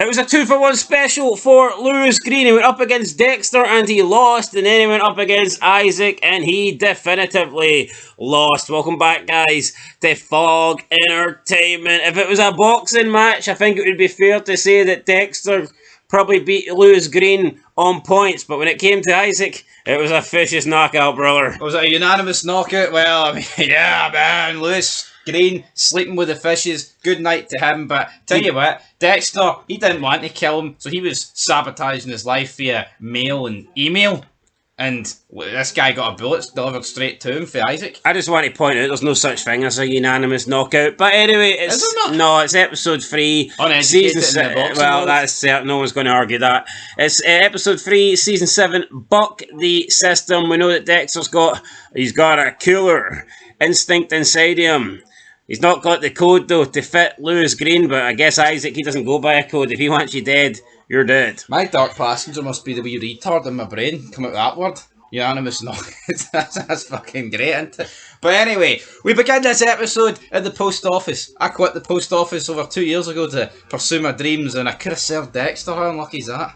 It was a 2-for-1 special for Lewis Green. He went up against Dexter and he lost, and then he went up against Isaac and he definitively lost. Welcome back, guys, to Fog Entertainment. If it was a boxing match, I think it would be fair to say that Dexter probably beat Lewis Green on points, but when it came to Isaac, it was a vicious knockout, brother. Was it a unanimous knockout? Well, I mean, yeah, man, Lewis Green sleeping with the fishes. Good night to him. But tell you what, Dexter, he didn't want to kill him, so he was sabotaging his life via mail and email. And this guy got a bullet delivered straight to him for Isaac. I just want to point out there's no such thing as a unanimous knockout. But anyway, it's episode 3, season 7. Well, that's certain. No one's going to argue that. It's episode 3, season 7. Buck the system. We know that Dexter's got a killer instinct inside him. He's not got the code though to fit Lewis Green, but I guess Isaac, he doesn't go by a code. If he wants you dead, you're dead. My dark passenger must be the wee retard in my brain. Come out with that word. Unanimous knockout. That's fucking great, isn't it? But anyway, we begin this episode at the post office. I quit the post office over 2 years ago to pursue my dreams, and I could have served Dexter. How unlucky is that?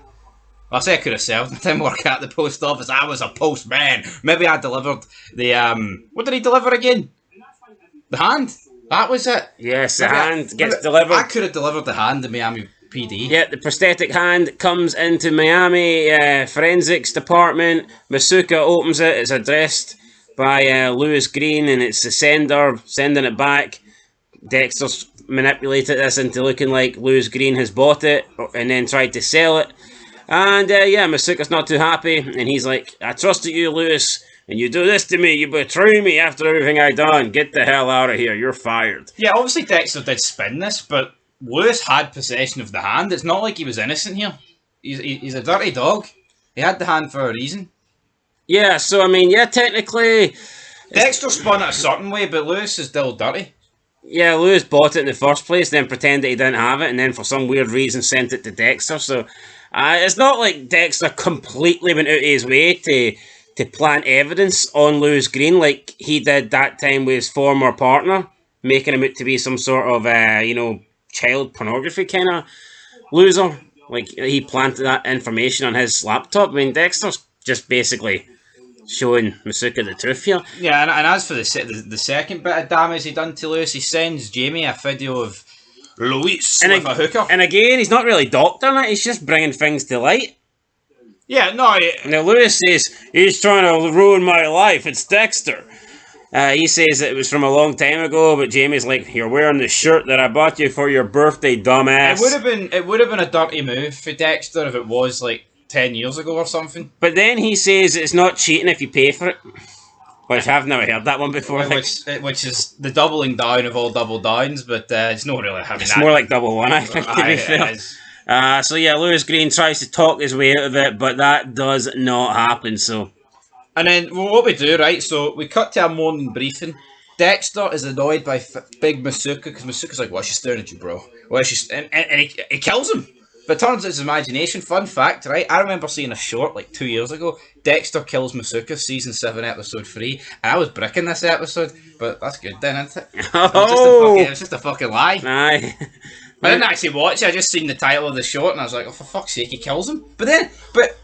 Well, I say I could have served. I didn't work at the post office. I was a postman. Maybe I delivered the, what did he deliver again? The hand? That was it. Yes, the hand gets delivered. I could have delivered the hand in Miami PD. Yeah, the prosthetic hand comes into Miami forensics department. Masuka opens it. It's addressed by Lewis Green, and it's the sender sending it back. Dexter's manipulated this into looking like Lewis Green has bought it and then tried to sell it. And Masuka's not too happy, and he's like, I trusted you, Lewis, and you do this to me, you betray me after everything I done. Get the hell out of here, you're fired. Yeah, obviously Dexter did spin this, but Lewis had possession of the hand. It's not like he was innocent here. He's a dirty dog. He had the hand for a reason. Yeah, so I mean, technically Dexter spun it a certain way, but Lewis is still dirty. Yeah, Lewis bought it in the first place, then pretended he didn't have it, and then for some weird reason sent it to Dexter. So it's not like Dexter completely went out of his way to plant evidence on Lewis Green like he did that time with his former partner, making him out to be some sort of, child pornography kind of loser. Like, he planted that information on his laptop. I mean, Dexter's just basically showing Masuka the truth here. Yeah, and as for the second bit of damage he done to Lewis, he sends Jamie a video of Luis with a hooker. And again, he's not really doctoring it, he's just bringing things to light. Yeah, no. Now, Lewis says, he's trying to ruin my life, it's Dexter. He says that it was from a long time ago, but Jamie's like, you're wearing the shirt that I bought you for your birthday, dumbass. It would have been a dirty move for Dexter if it was like 10 years ago or something. But then he says it's not cheating if you pay for it. Which I've never heard that one before. Which is the doubling down of all double downs, but it's not really having that. It's more like double one, I think, to be fair. Lewis Green tries to talk his way out of it, but that does not happen, so... And then, what we do, right, so we cut to a morning briefing. Dexter is annoyed by Big Masuka, because Masuka's like, what's she staring at you, bro? And he kills him. But it turns out it's imagination. Fun fact, right, I remember seeing a short, like 2 years ago, Dexter kills Masuka, season 7, episode 3, and I was bricking this episode, but that's good then, isn't it? Oh! It was just a fucking lie. Aye. I didn't actually watch it, I just seen the title of the short and I was like, oh, for fuck's sake, he kills him. But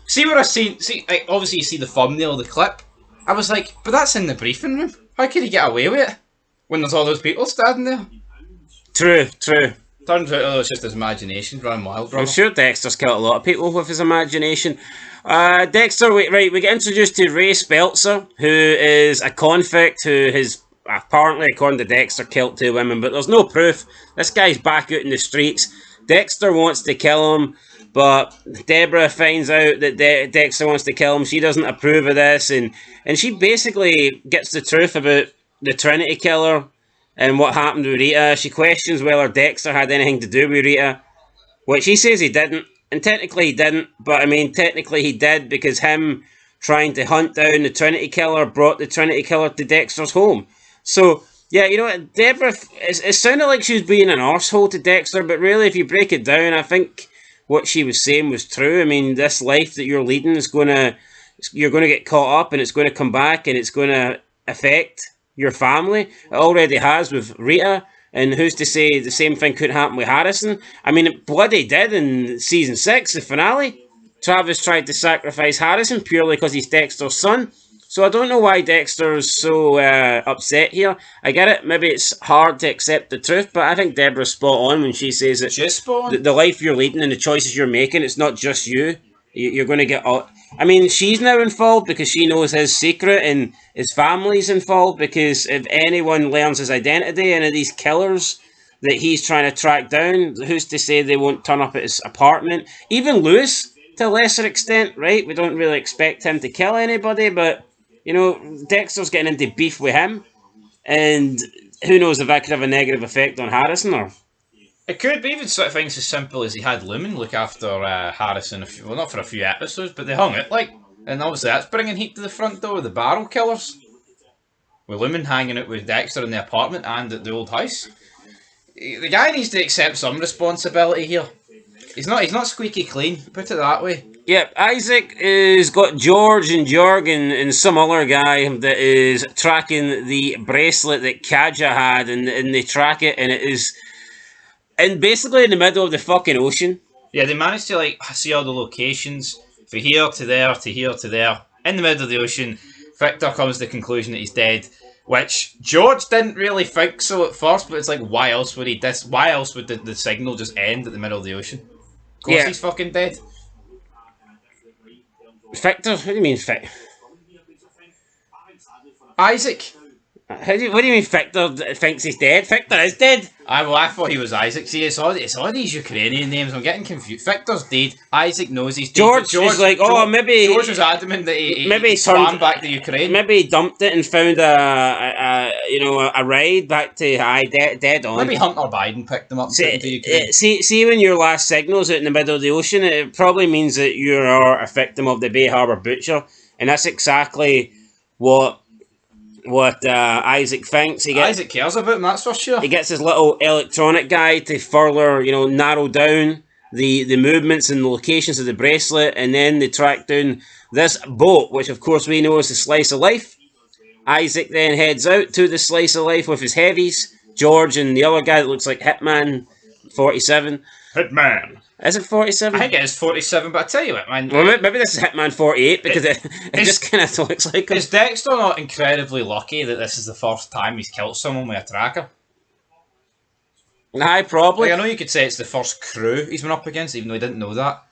see where I seen, like, obviously you see the thumbnail of the clip. I was like, but that's in the briefing room. How could he get away with it when there's all those people standing there? True. Turns out it's just his imagination running wild, brother. I'm sure Dexter's killed a lot of people with his imagination. Dexter, we get introduced to Ray Speltzer, who is a convict who has apparently, according to Dexter, killed 2 women, but there's no proof. This guy's back out in the streets. Dexter wants to kill him, but Debra finds out that Dexter wants to kill him. She doesn't approve of this, and she basically gets the truth about the Trinity killer and what happened with Rita. She questions whether Dexter had anything to do with Rita, which he says he didn't, and technically he didn't, but I mean, technically he did, because him trying to hunt down the Trinity killer brought the Trinity killer to Dexter's home. So, yeah, you know what, Debra, it sounded like she was being an arsehole to Dexter, but really, if you break it down, I think what she was saying was true. I mean, this life that you're leading is you're going to get caught up, and it's going to come back, and it's going to affect your family. It already has with Rita, And who's to say the same thing could happen with Harrison? I mean, it bloody did in season 6, the finale. Travis tried to sacrifice Harrison purely because he's Dexter's son. So I don't know why Dexter's so upset here. I get it, maybe it's hard to accept the truth, but I think Debra's spot on when she says that the life you're leading and the choices you're making, it's not just you. You're going to get... I mean, she's now involved because she knows his secret, and his family's involved because if anyone learns his identity, and of these killers that he's trying to track down, who's to say they won't turn up at his apartment? Even Lewis, to a lesser extent, right? We don't really expect him to kill anybody, but... You know, Dexter's getting into beef with him, and who knows if that could have a negative effect on Harrison, or... It could be even sort of things as simple as he had Lumen look after Harrison, well, not for a few episodes, but they hung it, like, and obviously that's bringing heat to the front door with the barrel killers. With Lumen hanging out with Dexter in the apartment and at the old house. The guy needs to accept some responsibility here. He's not squeaky clean, put it that way. Yep, Isaac has got George and Jorgen and some other guy that is tracking the bracelet that Kaja had, and they track it, and it is basically in the middle of the fucking ocean. Yeah, they managed to like see all the locations from here to there to here to there in the middle of the ocean. Victor comes to the conclusion that he's dead, which George didn't really think so at first, but it's like, why else would the signal just end at the middle of the ocean? Of course he's fucking dead. Victor? What do you mean, Victor? Isaac. What do you mean Victor thinks he's dead? Victor is dead. I thought he was Isaac. See, it's all these Ukrainian names. I'm getting confused. Victor's dead. Isaac knows he's dead. George is like, maybe... George was adamant that he swam back to Ukraine. Maybe he dumped it and found a ride back to dead on. Maybe Hunter Biden picked them up and took them to Ukraine. See, when your last signal's out in the middle of the ocean, it probably means that you are a victim of the Bay Harbour Butcher. And that's exactly what Isaac thinks. Isaac cares about him, that's for sure. He gets his little electronic guy to further, narrow down the movements and the locations of the bracelet, and then they track down this boat, which of course we know is the Slice of Life. Isaac then heads out to the Slice of Life with his heavies, George and the other guy that looks like Hitman 47. Hitman. Is it 47? I think it is 47, but I tell you what, man. Well, maybe this is Hitman 48 because it just kind of looks like him. Is Dexter not incredibly lucky that this is the first time he's killed someone with a tracker? Aye, probably. Like, I know you could say it's the first crew he's been up against, even though he didn't know that.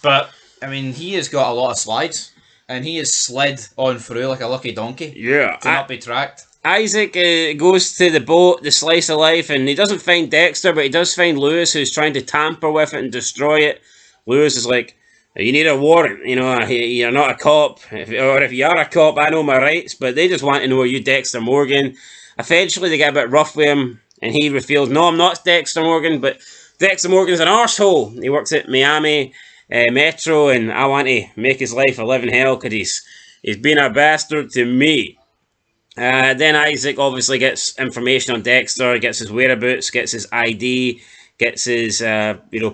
But, I mean, he has got a lot of slides, and he has slid on through like a lucky donkey. Yeah. To not be tracked. Isaac goes to the boat, the Slice of Life, and he doesn't find Dexter, but he does find Lewis, who's trying to tamper with it and destroy it. Lewis is like, you need a warrant, you're not a cop, or if you are a cop, I know my rights, but they just want to know, are you Dexter Morgan? Eventually they get a bit rough with him, and he reveals, no, I'm not Dexter Morgan, but Dexter Morgan's an arsehole. He works at Miami Metro, and I want to make his life a living hell, because he's been a bastard to me. Then Isaac obviously gets information on Dexter, gets his whereabouts, gets his ID, gets his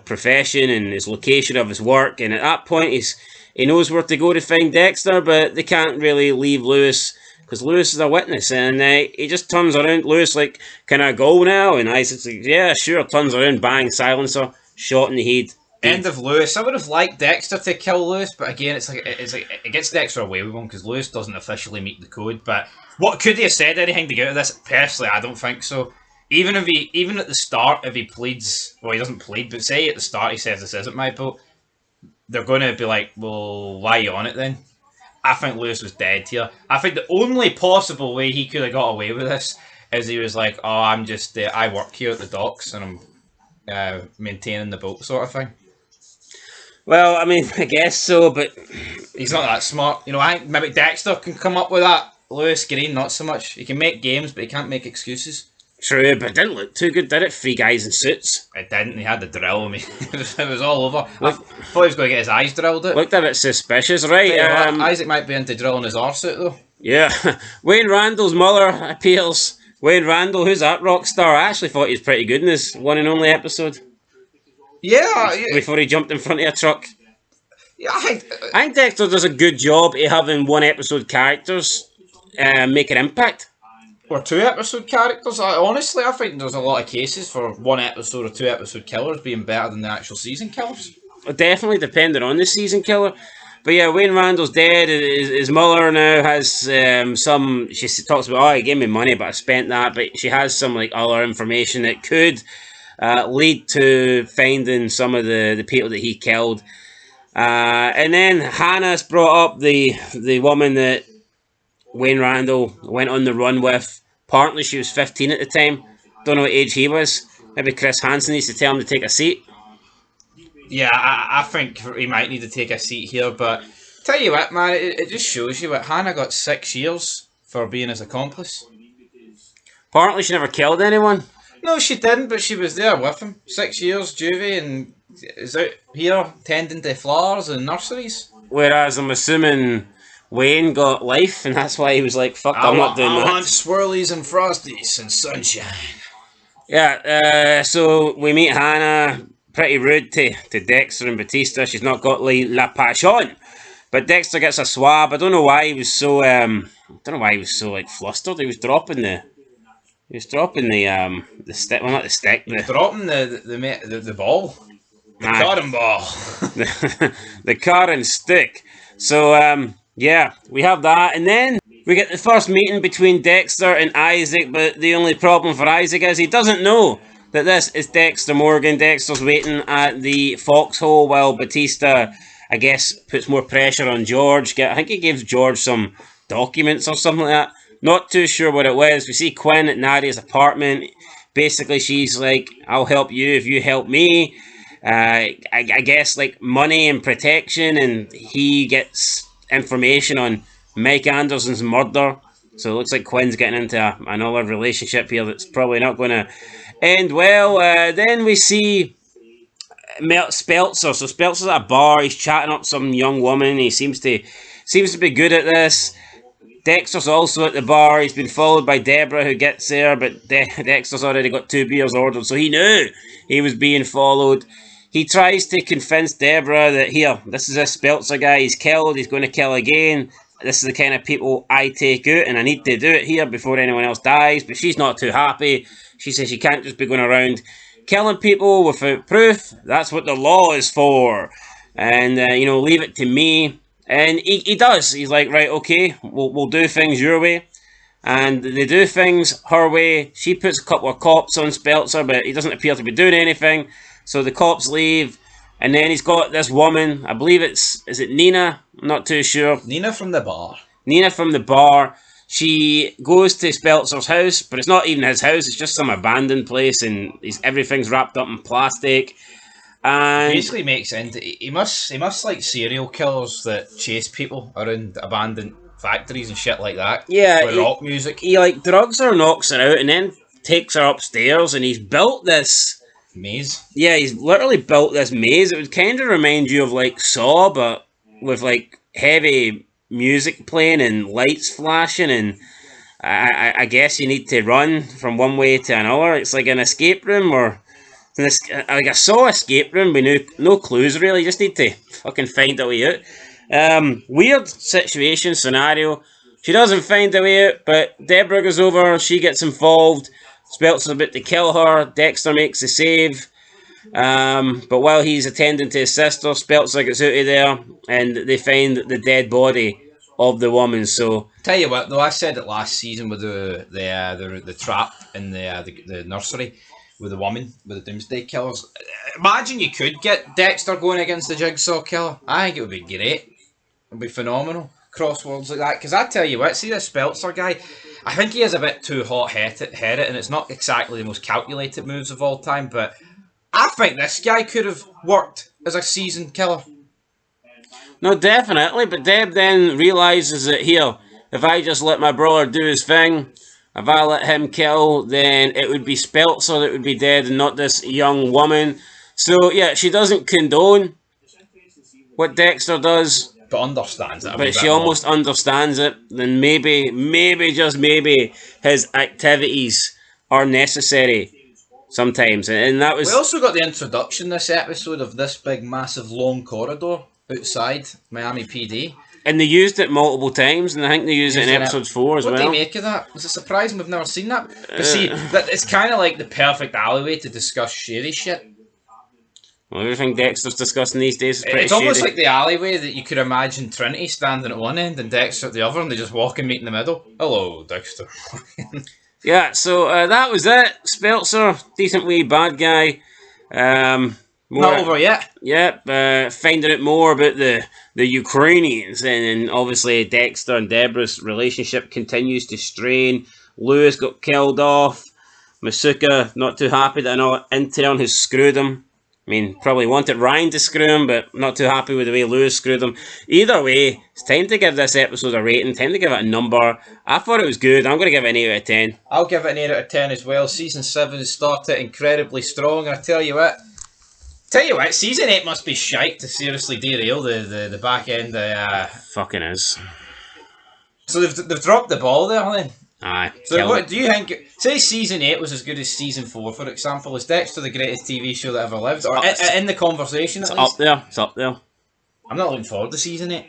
profession and his location of his work, and at that point he knows where to go to find Dexter, but they can't really leave Lewis because Lewis is a witness, and he just turns around. Lewis like, can I go now? And Isaac's like, yeah, sure. Turns around, bang, silencer, shot in the head. End of Lewis. I would have liked Dexter to kill Lewis, but again, it's like it gets Dexter away with him because Lewis doesn't officially meet the code. But what could he have said anything to get out of this? Personally, I don't think so. Even at the start, if he pleads, well, he doesn't plead, but say at the start he says this isn't my boat, they're going to be like, well, why are you on it then? I think Lewis was dead here. I think the only possible way he could have got away with this is he was like, oh, I'm just I work here at the docks and I'm maintaining the boat, sort of thing. Well, I mean, I guess so, but he's not that smart. I think maybe Dexter can come up with that. Lewis Green, not so much. He can make games, but he can't make excuses. True, but it didn't look too good, did it? 3 guys in suits. It didn't. He had the drill with me. It was all over. I thought he was going to get his eyes drilled out. Looked a bit suspicious, right? Isaac might be into drilling his arse out, though. Yeah. Wayne Randall's mother appears. Wayne Randall, who's that rock star? I actually thought he was pretty good in this one and only episode. Yeah. Before he jumped in front of a truck. Yeah, I think Dexter does a good job of having one episode characters make an impact. or 2 episode characters. Honestly, I think there's a lot of cases for 1 episode or 2 episode killers being better than the actual season killers. Definitely depending on the season killer. But yeah, Wayne Randall's dead. His mother now has some. She talks about, oh, he gave me money, but I spent that. But she has some like other information that could lead to finding some of the people that he killed. And then Hannah's brought up the woman that Wayne Randall went on the run with. Apparently, she was 15 at the time. Don't know what age he was. Maybe Chris Hansen needs to tell him to take a seat. Yeah, I think he might need to take a seat here, but tell you what, man, it just shows you what Hannah got 6 years for being his accomplice. Apparently, she never killed anyone. No, she didn't, but she was there with him. 6 years, juvie, and is out here tending to flowers and nurseries. Whereas I'm assuming Wayne got life, and that's why he was like, fuck, I'm not doing that. I want swirlies and frosties and sunshine. Yeah, so we meet Hannah. Pretty rude to Dexter and Batista. She's not got la passion. But Dexter gets a swab. I don't know why he was so like flustered. He was dropping the stick. Well, not the stick. Dropping the ball. The cotton ball. the cotton stick. So yeah, we have that, and then we get the first meeting between Dexter and Isaac. But the only problem for Isaac is he doesn't know that this is Dexter Morgan. Dexter's waiting at the foxhole while Batista, I guess, puts more pressure on George. I think he gives George some documents or something like that. Not too sure what it was. We see Quinn at Nadia's apartment. Basically, she's like, I'll help you if you help me. I guess, like, money and protection, and he gets information on Mike Anderson's murder. So it looks like Quinn's getting into another relationship here that's probably not going to end well. Then we see Speltzer. So Speltzer's at a bar. He's chatting up some young woman. He seems to be good at this. Dexter's also at the bar. He's been followed by Debra, who gets there, but Dexter's already got 2 beers ordered, so he knew he was being followed. He tries to convince Debra that, here, this is a Speltzer guy. He's killed. He's going to kill again. This is the kind of people I take out, and I need to do it here before anyone else dies. But she's not too happy. She says she can't just be going around killing people without proof. That's what the law is for. And, leave it to me. And he does. He's like, right, okay, we'll do things your way. And they do things her way. She puts a couple of cops on Speltzer, but he doesn't appear to be doing anything. So the cops leave. And then he's got this woman, I believe is it Nina? I'm not too sure. Nina from the bar. She goes to Speltzer's house, but it's not even his house, it's just some abandoned place, and everything's wrapped up in plastic. And basically makes sense. He must like serial killers that chase people around abandoned factories and shit like that. Yeah. With rock music. He like drugs her, knocks her out, and then takes her upstairs, and he's built this maze. Yeah, he's literally built this maze. It would kind of remind you of like Saw, but with like heavy music playing and lights flashing, and I guess you need to run from one way to another. It's like an escape room, or like a Saw escape room with no clues really. You just need to fucking find a way out. Weird situation, scenario. She doesn't find a way out, but Debra goes over, she gets involved. Speltzer's about to kill her. Dexter makes the save. But while he's attending to his sister, Speltzer gets out of there, and they find the dead body of the woman. So, tell you what, though, I said it last season with the trap in the nursery with the woman with the Doomsday Killers. Imagine you could get Dexter going against the Jigsaw Killer. I think it would be great. It would be phenomenal. Crosswords like that. Because I tell you what, see this Speltzer guy, I think he is a bit too hot-headed, and it's not exactly the most calculated moves of all time, but I think this guy could have worked as a seasoned killer. No, definitely, but Deb then realises that, here, if I just let my brother do his thing, if I let him kill, then it would be Speltzer that would be dead and not this young woman. So, yeah, she doesn't condone what Dexter does, but understands it. But she almost understands it. Then maybe, just maybe, his activities are necessary sometimes. And that was... We also got the introduction this episode of this big, massive, long corridor outside Miami PD. And they used it multiple times, and I think they used it in Using episodes 4 as What well. do you make of that? Was it surprising we've never seen that? But see, it's kind of like the perfect alleyway to discuss shady shit. Well, everything Dexter's discussing these days is pretty It's almost shady. like the alleyway that you could imagine Trinity standing at one end and Dexter at the other, and they just walk and meet in the middle. Hello, Dexter. Yeah, so that was it. Speltzer, decent wee bad guy. Not over yet. Yep, finding out more about the Ukrainians, and obviously Dexter and Debra's relationship continues to strain. Lewis got killed off. Masuka not too happy that an intern has screwed him. I mean, probably wanted Ryan to screw him, but not too happy with the way Lewis screwed him. Either way, it's time to give this episode a rating, time to give it a number. I thought it was good. I'm going to give it an 8 out of 10. I'll give it an 8 out of 10 as well. Season 7 started incredibly strong, and I tell you what, Season 8 must be shite to seriously derail the back end. Fucking is. So they've dropped the ball there, haven't they? Aye. So what do you think? Say Season 8 was as good as Season 4, for example. Is Dexter the greatest TV show that ever lived? Or in the conversation, at least? It's up there. I'm not looking forward to Season 8.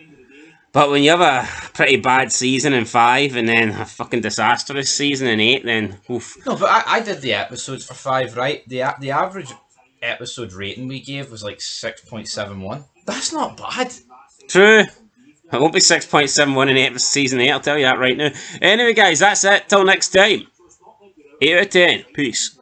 But when you have a pretty bad season in 5 and then a fucking disastrous season in 8, then oof. No, but I did the episodes for 5, right? The average episode rating we gave was like 6.71. That's not bad. True. It won't be 6.71 in season 8, I'll tell you that right now. Anyway, guys, that's it. Till next time. 8 out of 10. Peace.